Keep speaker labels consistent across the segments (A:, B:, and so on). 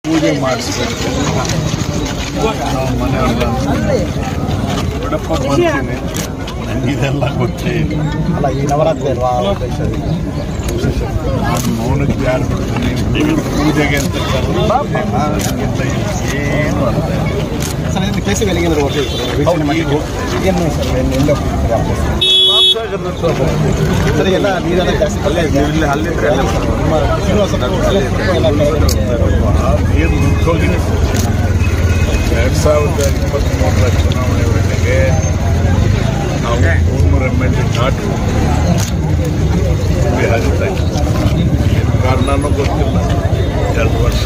A: ಪೂಜೆ ಮಾಡಿಸ್ಬೇಕು. ನಾವು ಮನೆಯವ್ರನ್ನ ದೊಡ್ಡಪ್ಪ ಬರ್ತೀನಿ, ನನಗಿದೆಲ್ಲ ಗೊತ್ತೇ ಇಲ್ಲ.
B: ಅಲ್ಲ ಈ ನವರಾತ್ರಿ ಅಲ್ವಾ
A: ನಾನು ಮೌನಕ್ಕೆ ಯಾರು ಬಿಡ್ತೀನಿ, ಪೂಜೆಗೆ ಅಂತ ಏನು ಅರ್ಥ ಇಲ್ಲ.
B: ಸರ್ ಇದು ಕೇಸಿಗೆ ಎಲ್ಲಿಗೆ ಸರ್ ಎಲ್ಲ ನೀರೆಲ್ಲ ಜಾಸ್ತಿ
A: ನೀರು ಮುಚ್ಚೋಗಿನೇ 2023 ಚುನಾವಣೆ ವೇಳೆಗೆ ನಾವು 300 MLA ದಾಟಿ ಹರಿತಾ ಇದ್ದೀವಿ. ಕಾರಣನೂ ಗೊತ್ತಿಲ್ಲ, 2 ವರ್ಷ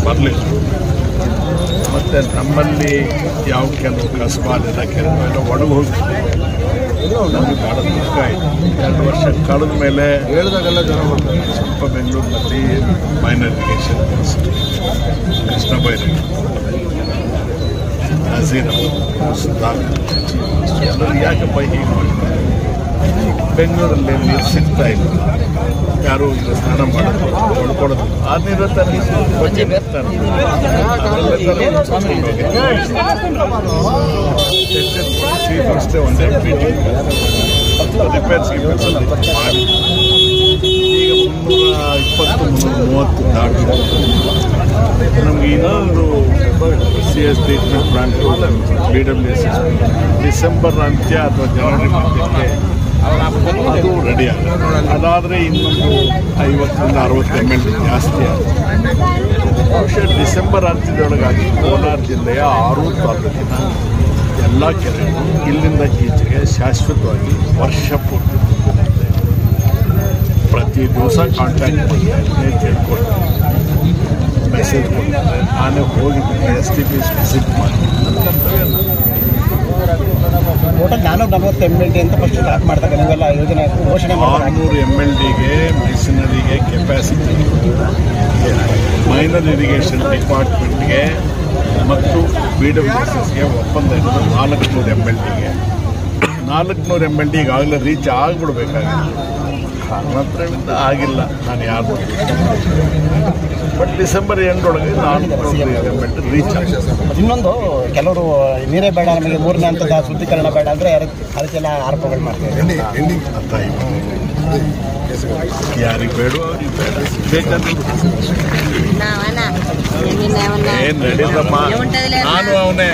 A: ಬರಲಿಲ್ಲ. ಮತ್ತು ನಮ್ಮಲ್ಲಿ ಯಾವ ಕೆಲವು ಕಸಬಾಲಿಲ್ಲ, ಕೆಲವೆಲ್ಲ ಒಳಗೆ ಹೋಗ್ತಿದೆ. ನಮಗೆ ಭಾಳ ದುಃಖ ಆಯಿತು. 2 ವರ್ಷ ಕಳೆದ ಮೇಲೆ ಹೇಳಿದಾಗೆಲ್ಲ ಜನ ಬರ್ತಾರೆ. ಸ್ವಲ್ಪ ಬೆಂಗಳೂರಿನಲ್ಲಿ minor irrigation ministry Krishna Byregowda, Nazir ಎಲ್ಲರೂ ಯಾಕಪ್ಪ ಹೀಗೆ ಮಾಡ್ತಾರೆ? ಬೆಂಗಳೂರಲ್ಲಿ ನೀರು ಸಿಗ್ತಾ ಇಲ್ಲ, ಯಾರು ಈಗ ಸ್ನಾನ ಮಾಡೋದು ಹೊಡ್ಕೊಡೋದು ಆ ನೀರು ಬಗ್ಗೆ ಬರ್ತಾರೆ. ಚೀಫ್ ಅಷ್ಟೇ ಒಂದೇ ಮೀಟಿಂಗ್ ರಿಪೇರ್ಸ್ ಮಾಡಿ ಈಗ 320-330 ದಾಟಿದೆ. ನಮಗೆ ಇನ್ನೊಂದು CS treatment plant BWS December ಅಂತ್ಯ ಅಥವಾ ಜನವರಿ ಮಧ್ಯಕ್ಕೆ ಅದು ರೆಡಿ ಆಗುತ್ತೆ. ಅದಾದರೆ ಇನ್ನೊಂದು 50-60 MLA ಜಾಸ್ತಿ ಆಗುತ್ತೆ. ಬಹುಶಃ ಡಿಸೆಂಬರ್ ಅಂತ್ಯದೊಳಗಾಗಿ ಕೋಲಾರ ಜಿಲ್ಲೆಯ 6 ತಾಲೂಕಿನ ಎಲ್ಲ ಕೆರೆಗಳು ಇಲ್ಲಿಂದ ಈಚೆಗೆ ಶಾಶ್ವತವಾಗಿ ವರ್ಷ ಪೂರ್ತಿ ತುಂಬಿರುತ್ತೆ. ಪ್ರತಿ ದಿವಸ ಕಾಂಟ್ಯಾಕ್ಟ್ ಮಾಡ್ತಾರೆ, ಕೇಳ್ಕೊಳ್ತಾರೆ, ಮೆಸೇಜ್ ಕೊಡ್ತಾರೆ. ನಾನೇ ಹೋಗಿದ್ದೀನಿ, STP ವಿಸಿಟ್ ಮಾಡಿದ್ದೀನಿ.
B: ಟೋಟಲ್ 440 MLD ಅಂತ ಫಸ್ಟ್ ಸ್ಟಾರ್ಟ್ ಮಾಡಿದಾಗ ನೀವೆಲ್ಲ ಯೋಜನೆ ಘೋಷಣೆ
A: 600 MLDಗೆ ಮಿಷನರಿಗೆ ಕೆಪಾಸಿಟಿ, ಮೈನರ್ ಇರಿಗೇಷನ್ ಡಿಪಾರ್ಟ್ಮೆಂಟ್ಗೆ ಮತ್ತು BWSಗೆ ಒಪ್ಪಂದ ಇರೋದು 400 MLDಗೆ. 400 MLD ಈಗಾಗಲೇ ರೀಚ್ ಆಗಿಬಿಡ್ಬೇಕಾಗಿತ್ತು. ಕಾರಣಾಂತರದಿಂದ ಆಗಿಲ್ಲ. ನಾನು ಯಾರು ಬಟ್ ಡಿಸೆಂಬರ್ ಎಂಡೊಳಗೆ 400 MLD ರೀಚ್ ಆಗಿದೆ.
B: ಇನ್ನೊಂದು ಕೆಲವರು ನೀರೇ ಬೇಡ, ನಮಗೆ 3ನೇ ಹಂತದ ಶುದ್ಧೀಕರಣ ಬೇಡ ಅಂದರೆ ಅದಕ್ಕೆಲ್ಲ ಆರೋಪಗಳು ಮಾಡ್ತಾರೆ.
A: ಯಾರಿಗೆ ಬೇಡ ಅವ್ರಿಗೆ ಬೇಡ, ಬೇಕಂದ್ರೆ ಏನು ನಡೀತಮ್ಮ, ನಾನು ಅವನೇ